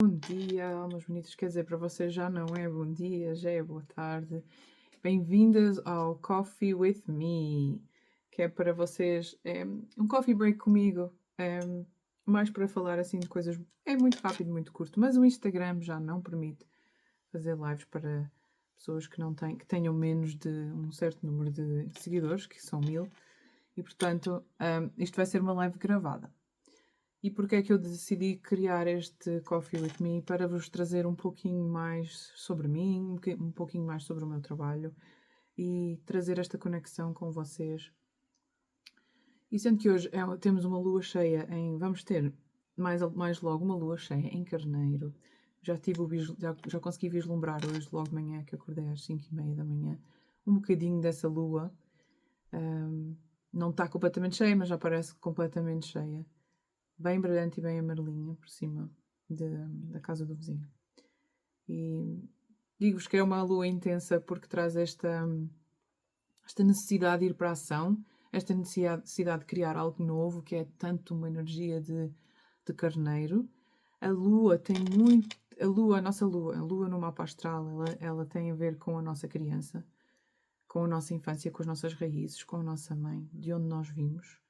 Bom dia, almas bonitas, quer dizer, para vocês já não é bom dia, já é boa tarde. Bem-vindas ao Coffee with Me, que é para vocês, um coffee break comigo, mais para falar assim de coisas, é muito rápido, muito curto, mas o Instagram já não permite fazer lives para pessoas que que tenham menos de um certo número de seguidores, que são 1000, e portanto isto vai ser uma live gravada. E porquê é que eu decidi criar este Coffee with Me? Para vos trazer um pouquinho mais sobre mim, um pouquinho mais sobre o meu trabalho e trazer esta conexão com vocês. E sendo que hoje temos uma lua cheia vamos ter mais logo uma lua cheia em Carneiro. Já consegui vislumbrar hoje, logo de manhã, que acordei às 5h30 da manhã, um bocadinho dessa lua. Não está completamente cheia, mas já parece completamente cheia. Bem brilhante e bem amarelinha por cima da casa do vizinho. E digo-vos que é uma lua intensa porque traz esta necessidade de ir para a ação, esta necessidade de criar algo novo, que é tanto uma energia de carneiro. A lua tem muito... a nossa lua, a lua no mapa astral, ela tem a ver com a nossa criança, com a nossa infância, com as nossas raízes, com a nossa mãe, de onde nós vimos.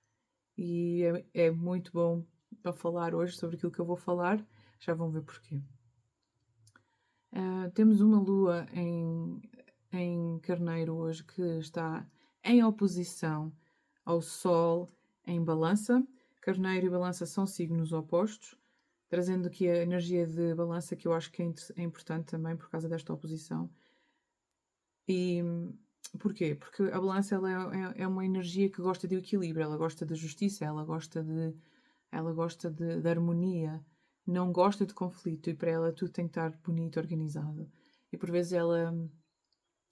E é muito bom para falar hoje sobre aquilo que eu vou falar. Já vão ver porquê. Temos uma lua em Carneiro hoje que está em oposição ao Sol em Balança. Carneiro e Balança são signos opostos, trazendo aqui a energia de Balança, que eu acho que é importante também por causa desta oposição. E porquê? Porque a Balança ela é uma energia que gosta de equilíbrio, ela gosta de justiça, ela gosta de harmonia, não gosta de conflito, e para ela tudo tem que estar bonito, organizado. E por vezes ela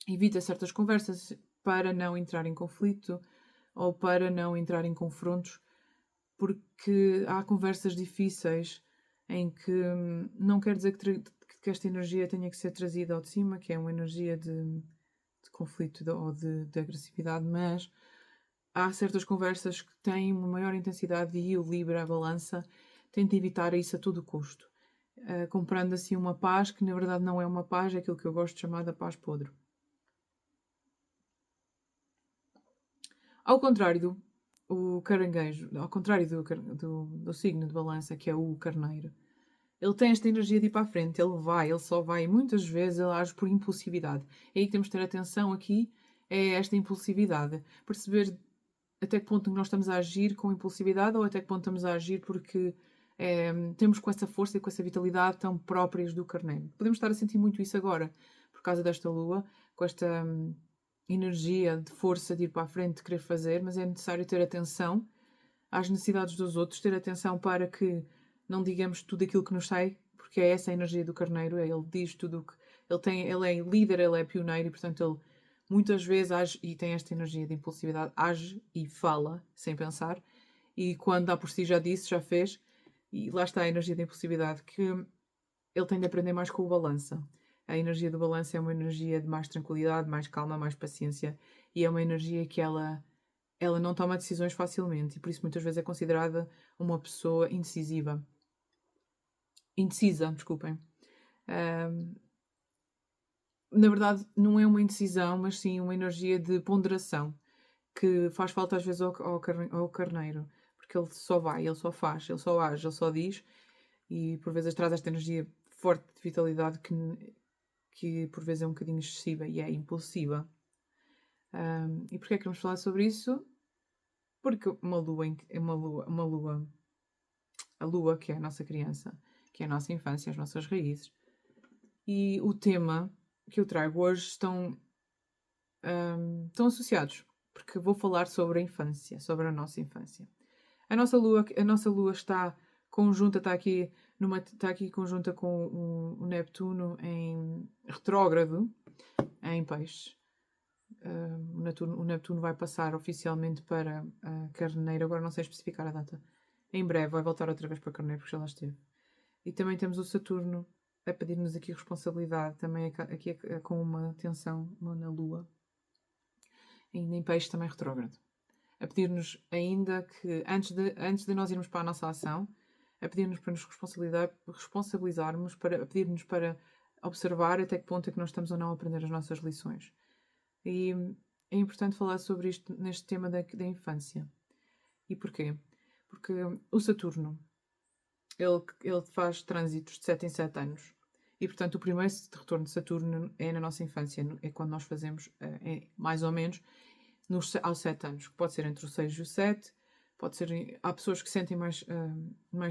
evita certas conversas para não entrar em conflito ou para não entrar em confrontos, porque há conversas difíceis em que não quer dizer que esta energia tenha que ser trazida ao de cima, que é uma energia de conflito ou de agressividade, mas há certas conversas que têm uma maior intensidade e o Libra, a balança, tenta evitar isso a todo custo, comprando assim uma paz que na verdade não é uma paz, é aquilo que eu gosto de chamar de paz podre. Ao contrário do caranguejo, ao contrário do signo de balança, que é o carneiro, ele tem esta energia de ir para a frente, ele só vai, e muitas vezes ele age por impulsividade. É aí que temos de ter atenção aqui, é esta impulsividade. Perceber até que ponto nós estamos a agir com impulsividade ou até que ponto estamos a agir porque temos com essa força e com essa vitalidade tão próprias do carneiro. Podemos estar a sentir muito isso agora, por causa desta lua, com esta energia de força de ir para a frente, de querer fazer, mas é necessário ter atenção às necessidades dos outros, ter atenção para que não digamos tudo aquilo que nos sai, porque é essa a energia do carneiro, ele diz tudo o que... Ele é líder, ele é pioneiro e, portanto, ele muitas vezes age e tem esta energia de impulsividade, age e fala sem pensar, e quando dá por si já disse, já fez, e lá está a energia da impulsividade, que ele tem de aprender mais com o balança. A energia do balança é uma energia de mais tranquilidade, mais calma, mais paciência, e é uma energia que ela não toma decisões facilmente, e por isso muitas vezes é considerada uma pessoa indecisa, desculpem. Na verdade, não é uma indecisão, mas sim uma energia de ponderação, que faz falta às vezes ao carneiro, porque ele só vai, ele só faz, ele só age, ele só diz, e por vezes traz esta energia forte de vitalidade que por vezes é um bocadinho excessiva e é impulsiva. E porquê é que vamos falar sobre isso? Porque a lua que é a nossa criança, que é a nossa infância, as nossas raízes, e o tema que eu trago hoje estão associados, porque vou falar sobre a infância, sobre a nossa infância. A nossa lua está conjunta, está aqui conjunta com o Neptuno em retrógrado em Peixes. O Neptuno vai passar oficialmente para Carneiro, agora não sei especificar a data. Em breve vai voltar outra vez para Carneiro, porque já lá esteve. E também temos o Saturno a pedir-nos aqui responsabilidade, também aqui com uma tensão na Lua. Ainda em Peixe também retrógrado. A pedir-nos ainda que, antes de nós irmos para a nossa ação, a pedir-nos para nos responsabilizarmos, a pedir-nos para observar até que ponto é que nós estamos ou não a aprender as nossas lições. E é importante falar sobre isto neste tema da infância. E porquê? Porque o Saturno, ele faz trânsitos de 7 em 7 anos. E, portanto, o primeiro retorno de Saturno é na nossa infância. É quando nós fazemos, mais ou menos, aos 7 anos. Pode ser entre os 6 e os 7. Pode ser, há pessoas que sentem mais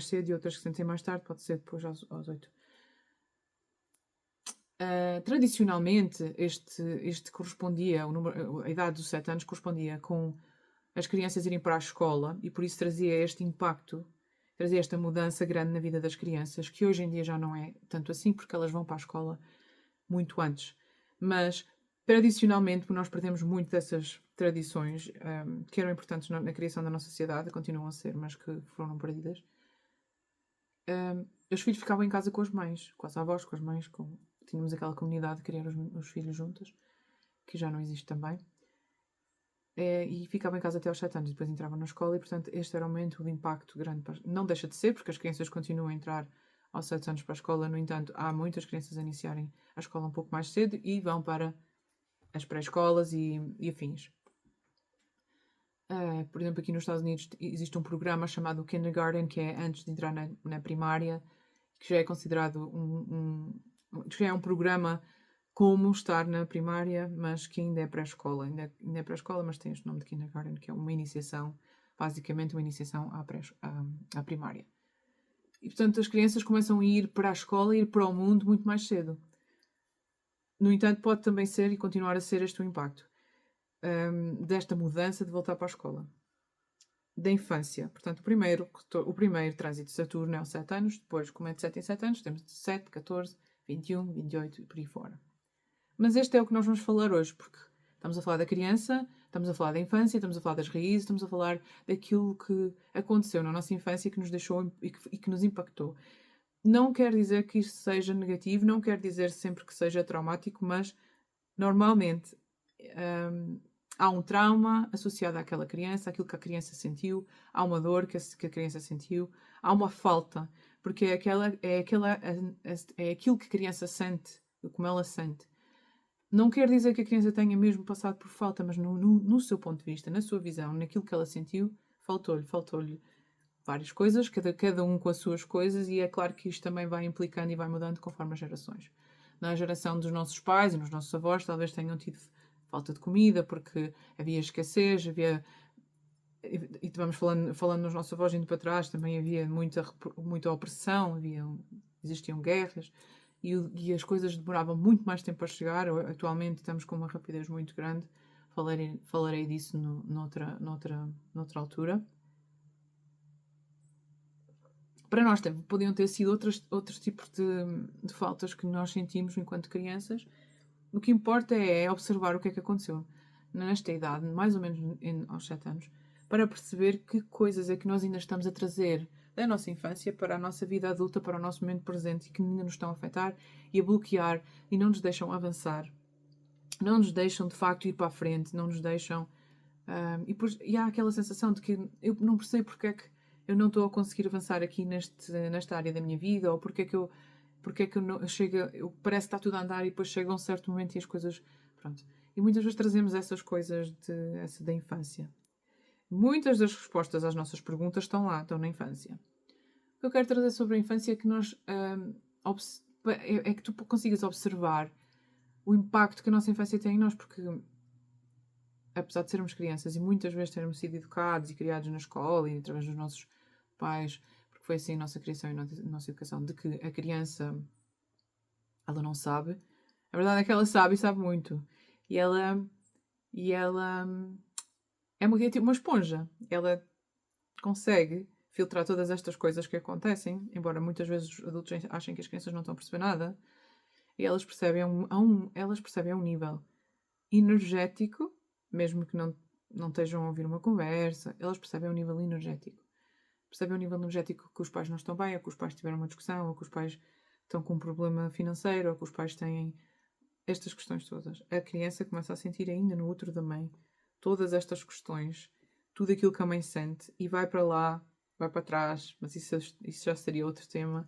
cedo e outras que sentem mais tarde. Pode ser depois aos 8. Tradicionalmente, este correspondia, a idade dos 7 anos correspondia com as crianças irem para a escola e por isso trazia este impacto, trazia esta mudança grande na vida das crianças, que hoje em dia já não é tanto assim, porque elas vão para a escola muito antes. Mas, tradicionalmente, nós perdemos muito dessas tradições que eram importantes na criação da nossa sociedade, continuam a ser, mas que foram perdidas. Os filhos ficavam em casa com as mães, com as avós, com as mães, tínhamos aquela comunidade de criar os filhos juntas, que já não existe também. E ficavam em casa até aos 7 anos, depois entravam na escola e, portanto, este era um momento de impacto grande. Não deixa de ser, porque as crianças continuam a entrar aos 7 anos para a escola, no entanto, há muitas crianças a iniciarem a escola um pouco mais cedo e vão para as pré-escolas e afins. Por exemplo, aqui nos Estados Unidos existe um programa chamado Kindergarten, que é antes de entrar na primária, que já é considerado já é um programa como estar na primária, mas que ainda é pré-escola. Ainda é pré-escola, mas tem este nome de Kindergarten, que é uma iniciação, basicamente uma iniciação à primária. E, portanto, as crianças começam a ir para a escola, a ir para o mundo muito mais cedo. No entanto, pode também ser e continuar a ser este o impacto desta mudança de voltar para a escola. Da infância. Portanto, o primeiro trânsito de Saturno é aos 7 anos, depois, como é de 7 em 7 anos, temos de 7, 14, 21, 28 e por aí fora. Mas este é o que nós vamos falar hoje, porque estamos a falar da criança, estamos a falar da infância, estamos a falar das raízes, estamos a falar daquilo que aconteceu na nossa infância que nos deixou e que nos impactou. Não quer dizer que isto seja negativo, não quer dizer sempre que seja traumático, mas normalmente há um trauma associado àquela criança, àquilo que a criança sentiu, há uma dor que a criança sentiu, há uma falta, porque é aquilo que a criança sente, como ela sente. Não quer dizer que a criança tenha mesmo passado por falta, mas no seu ponto de vista, na sua visão, naquilo que ela sentiu, faltou-lhe várias coisas, cada um com as suas coisas, e é claro que isto também vai implicando e vai mudando conforme as gerações. Na geração dos nossos pais e dos nossos avós, talvez tenham tido falta de comida, porque havia escassez, e vamos falando nos nossos avós indo para trás, também havia muita opressão, existiam guerras, e as coisas demoravam muito mais tempo a chegar. Atualmente estamos com uma rapidez muito grande. Falarei disso noutra altura. Para nós podiam ter sido outros tipos de faltas que nós sentimos enquanto crianças. O que importa é observar o que é que aconteceu nesta idade, mais ou menos aos 7 anos, para perceber que coisas é que nós ainda estamos a trazer da nossa infância para a nossa vida adulta, para o nosso momento presente, e que ainda nos estão a afetar e a bloquear e não nos deixam avançar, não nos deixam de facto ir para a frente, não nos deixam. E há aquela sensação de que eu não percebo porque é que eu não estou a conseguir avançar aqui nesta área da minha vida, ou porque é que eu não parece que está tudo a andar e depois chega um certo momento e as coisas. Pronto. E muitas vezes trazemos essas coisas da infância. Muitas das respostas às nossas perguntas estão na infância. O que eu quero trazer sobre a infância é que é que tu consigas observar o impacto que a nossa infância tem em nós, porque apesar de sermos crianças e muitas vezes termos sido educados e criados na escola e através dos nossos pais, porque foi assim a nossa criação e a nossa educação, de que a criança, ela não sabe. A verdade é que ela sabe e sabe muito. E ela é uma esponja. Ela consegue filtrar todas estas coisas que acontecem, embora muitas vezes os adultos achem que as crianças não estão a perceber nada, e elas percebem a um nível energético, mesmo que não estejam a ouvir uma conversa, elas percebem a um nível energético. Percebem o nível energético que os pais não estão bem, ou que os pais tiveram uma discussão, ou que os pais estão com um problema financeiro, ou que os pais têm estas questões todas. A criança começa a sentir ainda no útero da mãe todas estas questões, tudo aquilo que a mãe sente, e vai para lá vai para trás, mas isso já seria outro tema.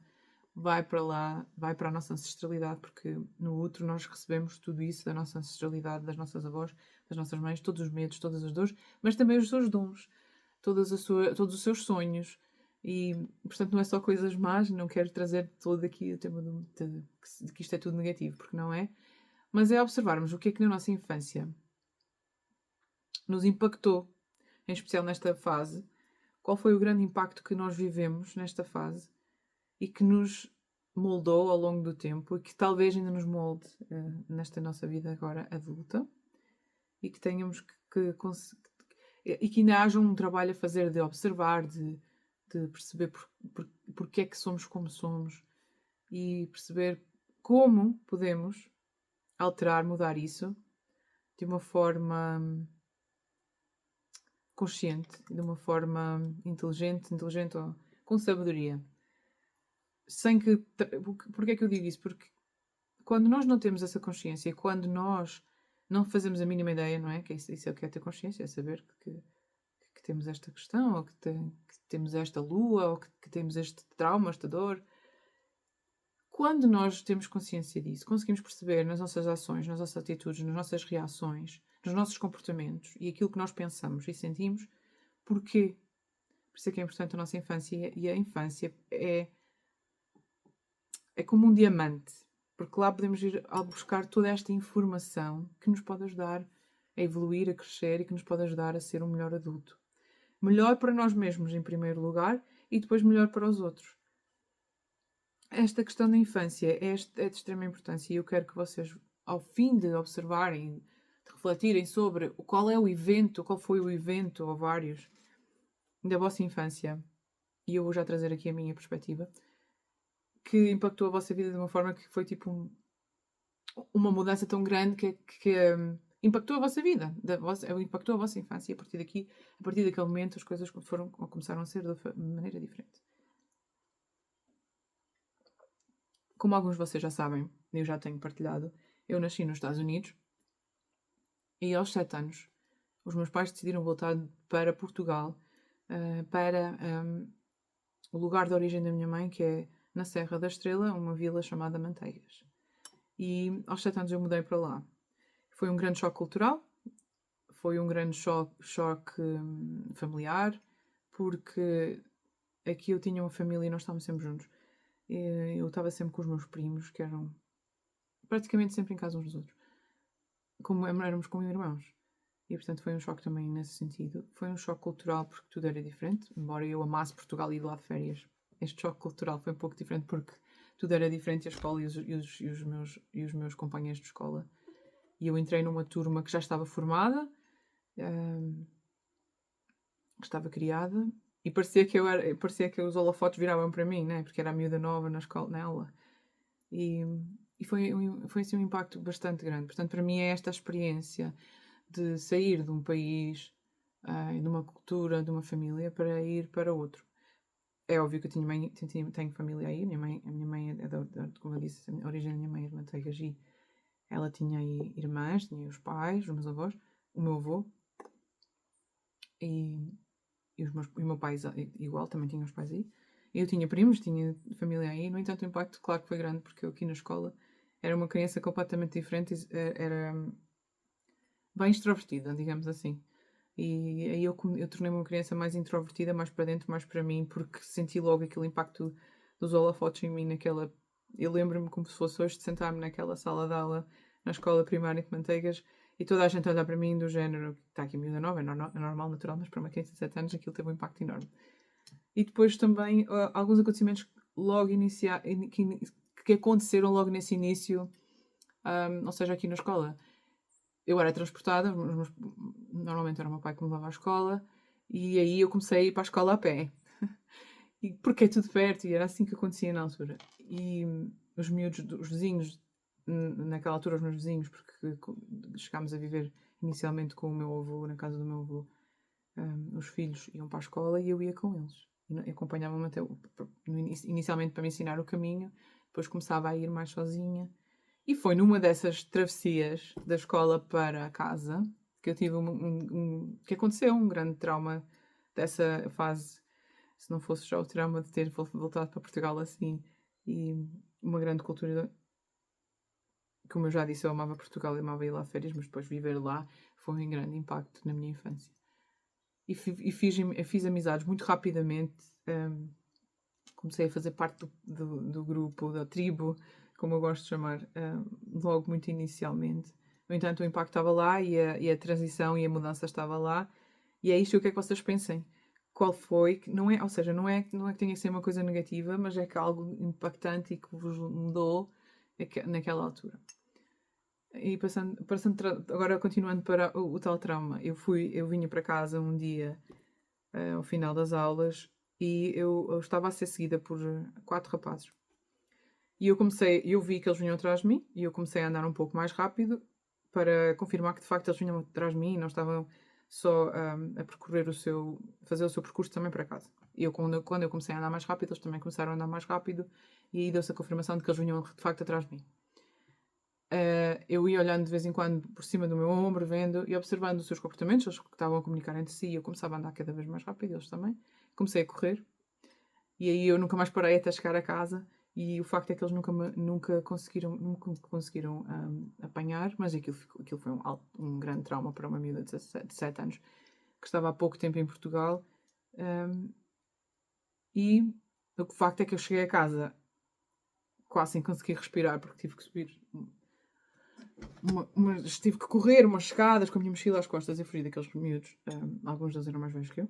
Vai para lá, vai para a nossa ancestralidade, porque no útero nós recebemos tudo isso da nossa ancestralidade, das nossas avós, das nossas mães, todos os medos, todas as dores, mas também os seus dons, todos os seus sonhos. E, portanto, não é só coisas más, não quero trazer todo aqui o tema de que isto é tudo negativo, porque não é. Mas é observarmos o que é que na nossa infância nos impactou, em especial nesta fase, qual foi o grande impacto que nós vivemos nesta fase e que nos moldou ao longo do tempo e que talvez ainda nos molde nesta nossa vida agora adulta e que tenhamos e que ainda haja um trabalho a fazer de observar, de perceber porque é que somos como somos e perceber como podemos alterar, mudar isso de uma forma consciente, de uma forma inteligente ou com sabedoria. Sem que... Porquê é que eu digo isso? Porque quando nós não temos essa consciência e quando nós não fazemos a mínima ideia, não é? Que isso é o que é ter consciência, é saber que temos esta questão, ou que temos esta lua, ou que temos este trauma, esta dor. Quando nós temos consciência disso, conseguimos perceber nas nossas ações, nas nossas atitudes, nas nossas reações, nos nossos comportamentos e aquilo que nós pensamos e sentimos, porquê? Por isso é que é importante a nossa infância, e a infância é como um diamante, porque lá podemos ir a buscar toda esta informação que nos pode ajudar a evoluir, a crescer e que nos pode ajudar a ser um melhor adulto. Melhor para nós mesmos, em primeiro lugar, e depois melhor para os outros. Esta questão da infância é de extrema importância e eu quero que vocês, ao fim de observarem, de refletirem sobre qual foi o evento, ou vários, da vossa infância, e eu vou já trazer aqui a minha perspectiva, que impactou a vossa vida de uma forma que foi tipo uma mudança tão grande que impactou a vossa vida, impactou a vossa infância, e a partir daquele momento as coisas começaram a ser de maneira diferente. Como alguns de vocês já sabem, eu já tenho partilhado, eu nasci nos Estados Unidos e aos 7 anos os meus pais decidiram voltar para Portugal, para o lugar de origem da minha mãe, que é na Serra da Estrela, uma vila chamada Manteigas. E aos 7 anos eu mudei para lá. Foi um grande choque cultural, foi um grande choque familiar, porque aqui eu tinha uma família e nós estávamos sempre juntos. Eu estava sempre com os meus primos, que eram praticamente sempre em casa uns dos outros. Como éramos como irmãos. E portanto foi um choque também nesse sentido. Foi um choque cultural porque tudo era diferente. Embora eu amasse Portugal e ir lá de férias, este choque cultural foi um pouco diferente porque tudo era diferente, a escola e os meus companheiros de escola. E eu entrei numa turma que já estava formada, que estava criada, e parecia que os holofotes viravam para mim, né? Porque era a miúda nova na escola, na aula. E foi assim um impacto bastante grande. Portanto, para mim é esta experiência de sair de um país, de uma cultura, de uma família, para ir para outro. É óbvio que eu tenho família aí. A minha mãe é como eu disse, a origem da minha mãe é de Manteigas, e ela tinha aí irmãs, tinha os pais, os meus avós, o meu avô, e o meu pai igual, também tinha os pais aí. Eu tinha primos, tinha família aí. No entanto, o impacto, claro que foi grande, porque eu aqui na escola era uma criança completamente diferente, era bem extrovertida, digamos assim. E aí eu tornei-me uma criança mais introvertida, mais para dentro, mais para mim, porque senti logo aquele impacto dos holofotes em mim naquela... Eu lembro-me como se fosse hoje de sentar-me naquela sala de aula na escola primária de Manteigas e toda a gente olhar para mim do género, está aqui a miúda nova, é normal, natural, mas para uma criança de 7 anos aquilo teve um impacto enorme. E depois também alguns acontecimentos logo que aconteceram logo nesse início, ou seja, aqui na escola. Eu era transportada, normalmente era o meu pai que me levava à escola, e aí eu comecei a ir para a escola a pé. Porque é tudo perto, e era assim que acontecia na altura. E os miúdos, os vizinhos, naquela altura os meus vizinhos, porque chegámos a viver inicialmente com o meu avô, na casa do meu avô, os filhos iam para a escola e eu ia com eles. E acompanhava-me até inicialmente para me ensinar o caminho, depois começava a ir mais sozinha. E foi numa dessas travessias da escola para casa que eu tive que aconteceu um grande trauma dessa fase se não fosse já o trauma de ter voltado para Portugal assim e uma grande cultura. Como eu já disse, eu amava Portugal e amava ir lá a férias, mas depois viver lá foi um grande impacto na minha infância. E fiz amizades muito rapidamente. Comecei a fazer parte do grupo, da tribo, como eu gosto de chamar, logo muito inicialmente. No entanto, o impacto estava lá e a transição e a mudança estava lá. E é isto, o que é que vocês pensem? Qual foi? Não é, ou seja, não é que tenha que ser uma coisa negativa, mas é que algo impactante e que vos mudou naquela altura. E agora continuando para o tal trauma, eu vinha para casa um dia, ao final das aulas, e eu estava a ser seguida por 4 rapazes. E eu vi que eles vinham atrás de mim, e eu comecei a andar um pouco mais rápido para confirmar que de facto eles vinham atrás de mim e não estavam só a fazer o seu percurso também para casa. E quando eu comecei a andar mais rápido, eles também começaram a andar mais rápido, e aí deu-se a confirmação de que eles vinham de facto atrás de mim. Eu ia olhando de vez em quando por cima do meu ombro, vendo e observando os seus comportamentos, eles que estavam a comunicar entre si, e eu começava a andar cada vez mais rápido, eles também. Comecei a correr, e aí eu nunca mais parei até chegar a casa, e o facto é que eles nunca conseguiram apanhar, mas aquilo foi um grande trauma para uma miúda de 17 anos, que estava há pouco tempo em Portugal, e o facto é que eu cheguei a casa quase sem conseguir respirar, porque tive que subir tive que correr umas escadas com a minha mochila às costas e fugir daqueles miúdos. Alguns deles eram mais velhos que eu.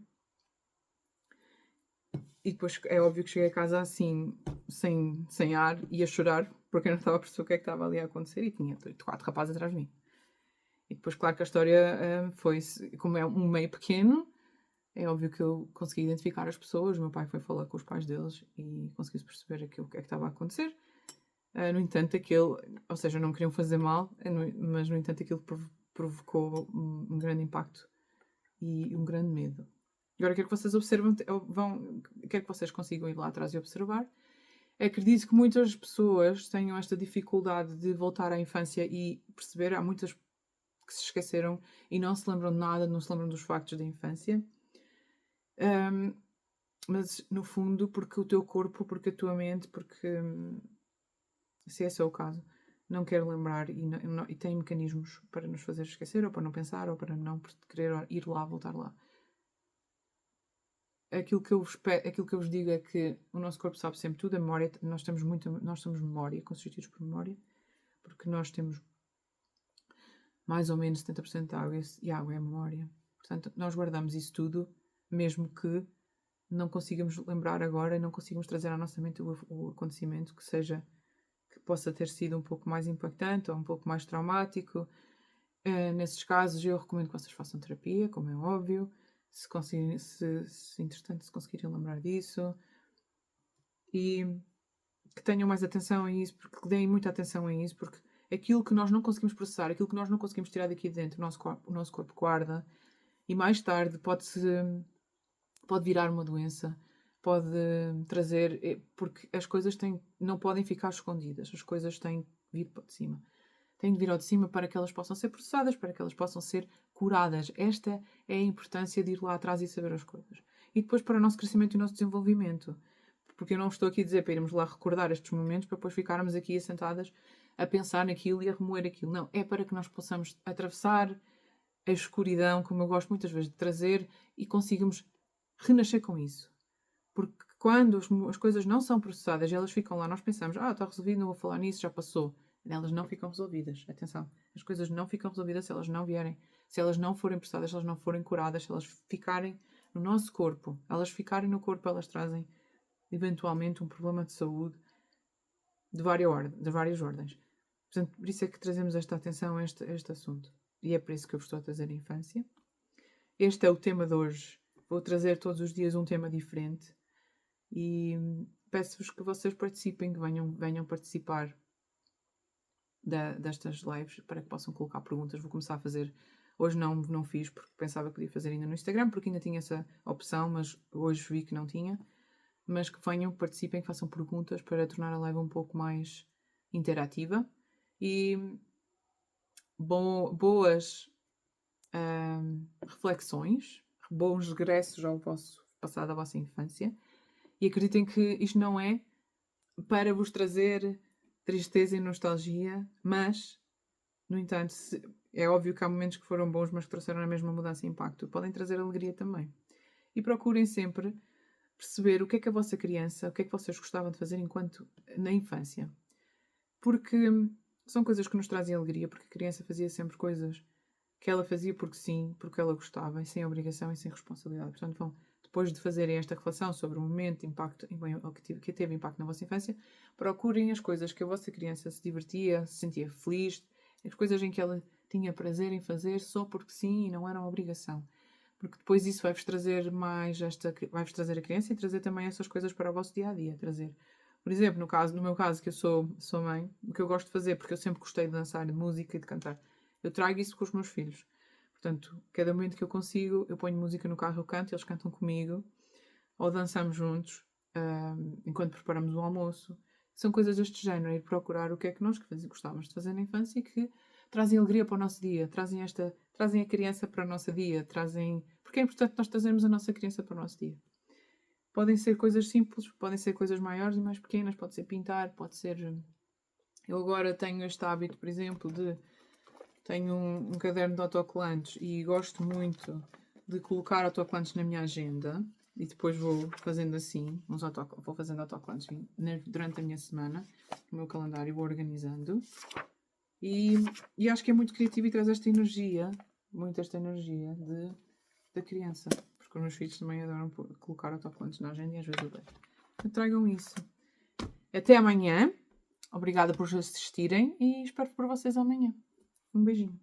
E depois é óbvio que cheguei a casa assim, sem ar, e a chorar, porque eu não estava a perceber o que é que estava ali a acontecer, e tinha 4 rapazes atrás de mim. E depois, claro que a história foi, como é um meio pequeno, é óbvio que eu consegui identificar as pessoas. O meu pai foi falar com os pais deles e conseguiu-se perceber o que é que estava a acontecer. No entanto, ou seja, não queriam fazer mal, mas no entanto aquilo provocou um grande impacto e um grande medo. Agora quero que vocês observam, quero que vocês consigam ir lá atrás e observar. Acredito que muitas pessoas tenham esta dificuldade de voltar à infância e perceber. Há muitas que se esqueceram e não se lembram de nada, não se lembram dos factos da infância. Mas no fundo, porque o teu corpo, porque a tua mente, porque se esse é o caso, não quer lembrar e tem mecanismos para nos fazer esquecer, ou para não pensar, ou para não querer ir lá, voltar lá. Aquilo que eu vos digo é que o nosso corpo sabe sempre tudo. A memória, nós somos memória, constituídos por memória, porque nós temos mais ou menos 70% de água, e a água é a memória. Portanto, nós guardamos isso tudo, mesmo que não consigamos lembrar agora e não consigamos trazer à nossa mente o acontecimento que possa ter sido um pouco mais impactante ou um pouco mais traumático. Nesses casos, eu recomendo que vocês façam terapia, como é óbvio, se entretanto se conseguirem lembrar disso, e que tenham mais atenção a isso, porque deem muita atenção a isso, porque aquilo que nós não conseguimos processar, aquilo que nós não conseguimos tirar daqui de dentro, o nosso corpo guarda, e mais tarde pode virar uma doença, pode trazer, porque as coisas não podem ficar escondidas, as coisas têm que vir para de cima. Têm de vir ao de cima para que elas possam ser processadas, para que elas possam ser curadas. Esta é a importância de ir lá atrás e saber as coisas. E depois para o nosso crescimento e o nosso desenvolvimento. Porque eu não estou aqui a dizer para irmos lá recordar estes momentos para depois ficarmos aqui assentadas a pensar naquilo e a remoer aquilo. Não, é para que nós possamos atravessar a escuridão, como eu gosto muitas vezes de trazer, e consigamos renascer com isso. Porque quando as coisas não são processadas, elas ficam lá, nós pensamos, está resolvido, não vou falar nisso, já passou. Elas não ficam resolvidas. Atenção, as coisas não ficam resolvidas se elas não vierem, se elas não forem processadas, se elas não forem curadas, se elas ficarem no nosso corpo. Elas ficarem no corpo, elas trazem eventualmente um problema de saúde de várias ordens. Portanto, por isso é que trazemos esta atenção a este assunto. E é por isso que eu vos estou a trazer a infância. Este é o tema de hoje. Vou trazer todos os dias um tema diferente. E peço-vos que vocês participem, que venham participar destas lives, para que possam colocar perguntas. Vou começar a fazer. Hoje não fiz, porque pensava que podia fazer ainda no Instagram, porque ainda tinha essa opção, mas hoje vi que não tinha. Mas que venham, participem, que façam perguntas para tornar a live um pouco mais interativa. E boas reflexões, bons regressos ao vosso passado, da vossa infância. E acreditem que isto não é para vos trazer tristeza e nostalgia, mas, no entanto, é óbvio que há momentos que foram bons, mas que trouxeram a mesma mudança e impacto. Podem trazer alegria também. E procurem sempre perceber o que é que a vossa criança, o que é que vocês gostavam de fazer na infância. Porque são coisas que nos trazem alegria, porque a criança fazia sempre coisas que ela fazia porque sim, porque ela gostava, e sem obrigação e sem responsabilidade. Portanto, depois de fazerem esta reflexão sobre o momento, impacto, que teve impacto na vossa infância, procurem as coisas que a vossa criança se divertia, se sentia feliz, as coisas em que ela tinha prazer em fazer só porque sim e não eram obrigação. Porque depois isso vai-vos trazer vai-vos trazer a criança e trazer também essas coisas para o vosso dia-a-dia. Por exemplo, no meu caso, que eu sou mãe, o que eu gosto de fazer, porque eu sempre gostei de dançar, de música e de cantar, eu trago isso com os meus filhos. Portanto, cada momento que eu consigo, eu ponho música no carro, eu canto, eles cantam comigo, ou dançamos juntos, enquanto preparamos o almoço. São coisas deste género, ir procurar o que é que nós gostávamos de fazer na infância e que trazem alegria para o nosso dia, trazem a criança para o nosso dia, porque é importante nós trazermos a nossa criança para o nosso dia. Podem ser coisas simples, podem ser coisas maiores e mais pequenas, pode ser pintar, pode ser... Eu agora tenho este hábito, por exemplo, tenho um caderno de autocolantes e gosto muito de colocar autocolantes na minha agenda e depois vou fazendo assim, vou fazendo autocolantes durante a minha semana, no meu calendário, vou organizando. E acho que é muito criativo e traz esta energia da criança. Porque os meus filhos também adoram colocar autocolantes na agenda e às vezes eu deixo. Então tragam isso. Até amanhã. Obrigada por assistirem e espero por vocês amanhã. Um beijinho.